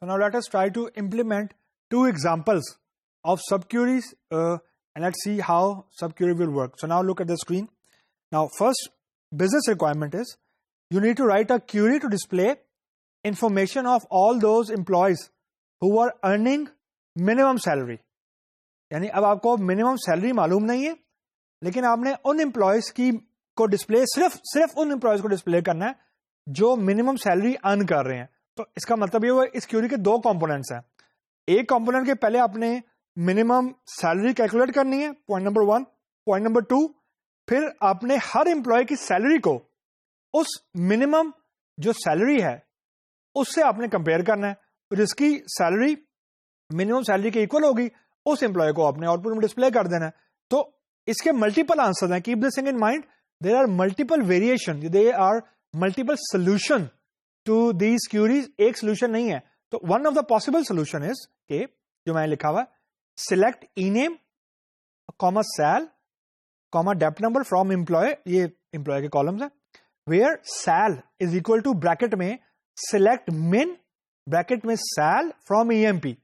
So now let us try to implement two examples of subqueries and let's see how subquery will work. So now look at the screen. Now first business requirement is you need to write a query to display information of all those employees who are earning minimum salary. یعنی اب آپ کو minimum salary معلوم نہیں ہے لیکن آپ نے ان امپلائیز کی کو ڈسپلے صرف ان امپلائیز کو ڈسپلے کرنا ہے جو منیمم سیلری ارن کر رہے ہیں. تو اس کا مطلب یہ ہوا اس کیوری کے دو کمپوننٹس ہیں. ایک کمپوننٹ کے پہلے آپ نے منیمم سیلری کیلکولیٹ کرنی ہے, پوائنٹ نمبر 1. پوائنٹ نمبر 2, پھر آپ نے ہر امپلائی کی سیلری کو اس منیمم جو سیلری ہے اس سے آپ نے کمپیئر کرنا ہے. تو جس کی سیلری منیمم سیلری کے ایکول ہوگی اس امپلائی کو آپ نے آؤٹ پٹ میں ڈسپلے کر دینا ہے. تو اس کے ملٹیپل آنسر ہیں. Keep this thing in mind, there are multiple variation, there are multiple solution to these queries. ایک سولوشن نہیں ہے. تو one of the possible solution is کہ جو میں نے لکھا ہوا select E name comma sal comma dep number from employee, یہ امپلائی کے کالمز ہیں, where sal is equal to bracket میں سلیکٹ مین بریکٹ میں سیل فرام ای ایم پی.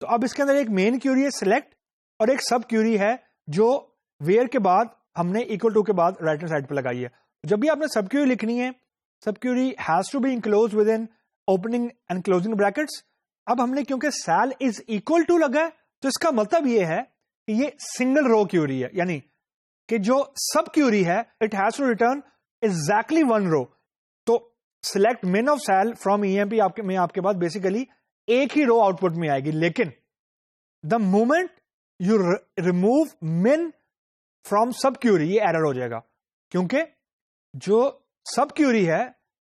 تو اب اس کے اندر ایک مین کیوری ہے سلیکٹ اور ایک سب کیوری ہے جو ویئر کے بعد ہم نے اکول ٹو کے بعد رائٹ ہینڈ سائڈ پہ لگائی ہے. جب بھی آپ نے سب کیوری لکھنی ہے, sub query has to be enclosed with an opening and closing brackets. اب ہم نے کیونکہ سیل از اکول ٹو لگا ہے تو اس کا مطلب یہ ہے کہ یہ سنگل رو کیوری ہے, یعنی کہ جو سب کیوری ہے it has to return exactly one row. تو select min of sal from E M P میں آپ کے پاس بیسیکلی ایک ہی رو آؤٹ پٹ میں آئے گی, لیکن the moment you remove main from subquery یہ ایرر ہو جائے گا, کیونکہ جو سب کیوری ہے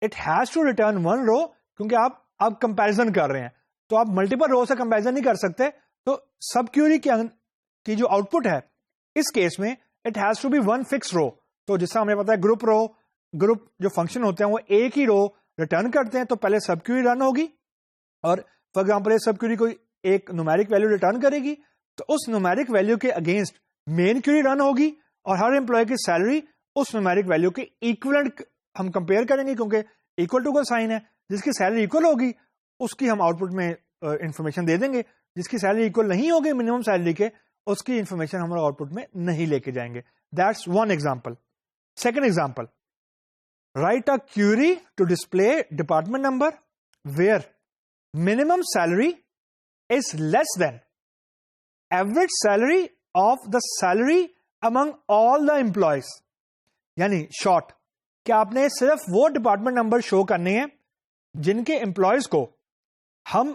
it has to return one row, کیونکہ آپ کمپیرزن کر رہے ہیں تو آپ ملٹیپل رو سے کمپیرزن نہیں کر سکتے. تو سب کیوری کی جو آؤٹ پٹ ہے اس کیس میں it has to be one fix row. تو جس طرح ہمیں پتا ہے گروپ جو فنکشن ہوتے ہیں وہ ایک ہی رو ریٹرن کرتے ہیں, تو پہلے سب کیوری رن ہوگی اور فار ایگزامپل سب کیوری کوئی ایک نومیرک ویلو ریٹرن کرے گی تو اس نومیرک ویلو کے اگینسٹ مین کیوری رن ہوگی اور ہر امپلائی کی سیلری اس نومیرک ویلو کے ایکولنٹ ہم کمپیئر کریں گے, کیونکہ اکول ٹو کا سائن ہے. جس کی سیلری اکول ہوگی اس کی ہم آؤٹ پٹ میں انفارمیشن دے دیں گے, جس کی سیلری اکول نہیں ہوگی منیمم سیلری کے اس کی انفارمیشن ہم آؤٹ پٹ میں نہیں لے کے جائیں گے. That's one example. Second example, write a query to display department number where minimum salary is less than average salary of the salary among all the employees. یعنی شارٹ کہ آپ نے صرف وہ ڈپارٹمنٹ نمبر شو کرنے ہیں جن کے امپلائیز کو ہم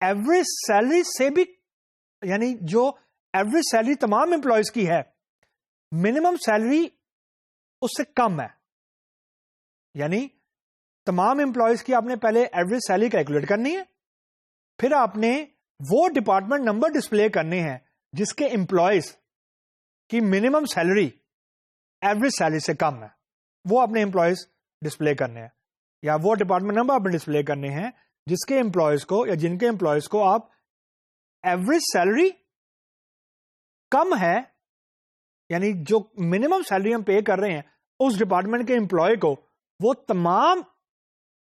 ایوریج سیلری سے بھی, یعنی جو ایوریج سیلری تمام امپلائیز کی ہے منیمم سیلری اس سے کم ہے. یعنی تمام امپلائیز کی آپ نے پہلے ایوریج سیلری کیلکولیٹ کرنی ہے, پھر آپ نے وہ ڈپارٹمنٹ نمبر ڈسپلے کرنے ہیں جس کے امپلائیز کی منیمم سیلری ایوریج سیلری سے کم ہے, وہ اپنے امپلائیز ڈسپلے کرنے ہیں, یا وہ ڈپارٹمنٹ نمبر آپ نے ڈسپلے کرنے ہیں جس کے امپلائیز کو یا جن کے امپلائیز کو آپ ایوریج سیلری کم ہے, یعنی جو منیمم سیلری ہم پے کر رہے ہیں اس ڈپارٹمنٹ کے امپلائی کو وہ تمام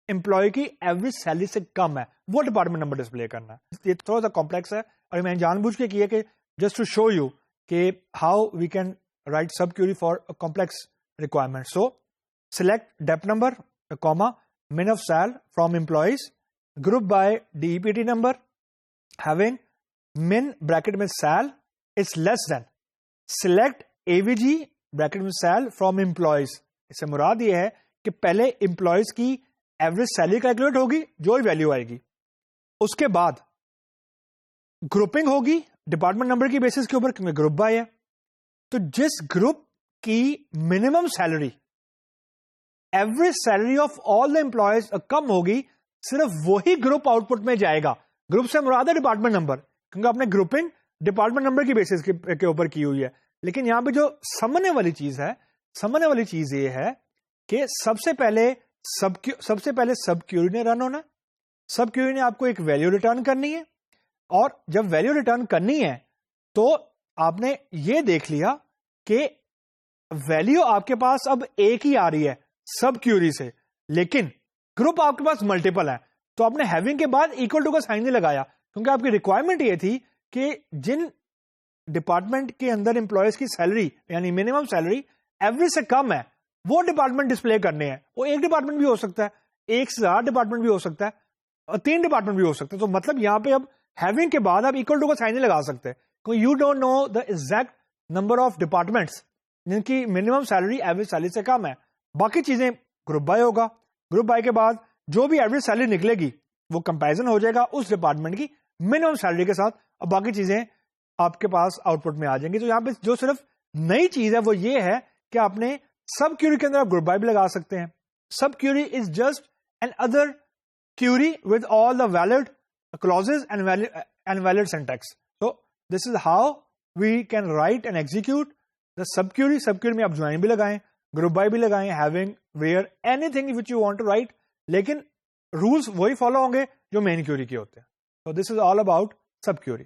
امپلائی کی ایوریج سیلری سے کم ہے, وہ ڈپارٹمنٹ نمبر ڈسپلے کرنا ہے. یہ تھوڑا سا کمپلیکس ہے اور میں نے جان بوجھ کے کیا کہ جسٹ ٹو شو یو کہ how we can write subquery for complex requirement. So select dept number comma min of sal from employees group by D E P T number having min bracket میں sal is less than select A V G bracket میں sal from employees. اس سے مراد یہ ہے کہ پہلے employees کی ایوریج سیلری کیلکولیٹ ہوگی جو ہی ویلو آئے گی, اس کے بعد گروپنگ ہوگی ڈپارٹمنٹ نمبر کی بیسس کے اوپر کیونکہ گروپ بائی ہے. تو جس گروپ کی minimum salary average salary of all the employees کم ہوگی صرف وہی گروپ آؤٹ پٹ میں جائے گا. گروپ سے مراد ہے ڈپارٹمنٹ نمبر, کیونکہ آپ نے گروپنگ ڈپارٹمنٹ نمبر کی بیسس کے اوپر کی ہوئی ہے. لیکن یہاں پہ جو سمجھنے والی چیز یہ ہے کہ سب سے پہلے سب کیوری نے رن ہونا. سب کیوری نے آپ کو ایک ویلیو ریٹرن کرنی ہے, اور جب ویلیو ریٹرن کرنی ہے تو آپ نے یہ دیکھ لیا کہ ویلیو آپ کے پاس اب ایک ہی آ رہی ہے سب کیوری سے, لیکن گروپ آپ کے پاس ملٹیپل ہے. تو آپ نے ہیونگ کے بعد اکول ٹو کا سائن نہیں لگایا, کیونکہ آپ کی ریکوائرمنٹ یہ تھی کہ جن ڈپارٹمنٹ کے اندر امپلائیز کی سیلری یعنی منیمم سیلری ایوریج سے کم ہے وہ ڈپارٹمنٹ ڈسپلے کرنے ہیں. وہ ایک ڈپارٹمنٹ بھی ہو سکتا ہے, ایک سے زیادہ ڈپارٹمنٹ بھی ہو سکتا ہے, اور 3 ڈپارٹمنٹ بھی ہو سکتا ہے. تو مطلب یہاں پہ اب ہیونگ کے بعد آپ اکول ٹو کا سائن نہیں لگا سکتے, کیونکہ you don't know the exact number of departments جن کی منیمم سیلری ایوریج سیلری سے کم ہے. باقی چیزیں گروپ بائی ہوگا, گروپ بائی کے بعد جو بھی ایوریج سیلری نکلے گی وہ کمپیرزن ہو جائے گا اس ڈپارٹمنٹ کی منیمم سیلری کے ساتھ, اور باقی چیزیں آپ کے پاس آؤٹ پٹ میں آ جائیں گی. تو یہاں پہ جو صرف نئی چیز ہے وہ یہ ہے کہ آپ نے سب کیوری کے اندر آپ گروپ بائی بھی لگا سکتے ہیں. Sub query is just an other query with all the valid clauses and valid syntax. So this is how we can write and execute the subquery. Subquery میں آپ join بھی لگائیں, group by بھی لگائیں, having, where, anything which you want to write, لیکن rules وہی follow ہوں گے جو main query کے ہوتے ہیں. So this is all about subquery.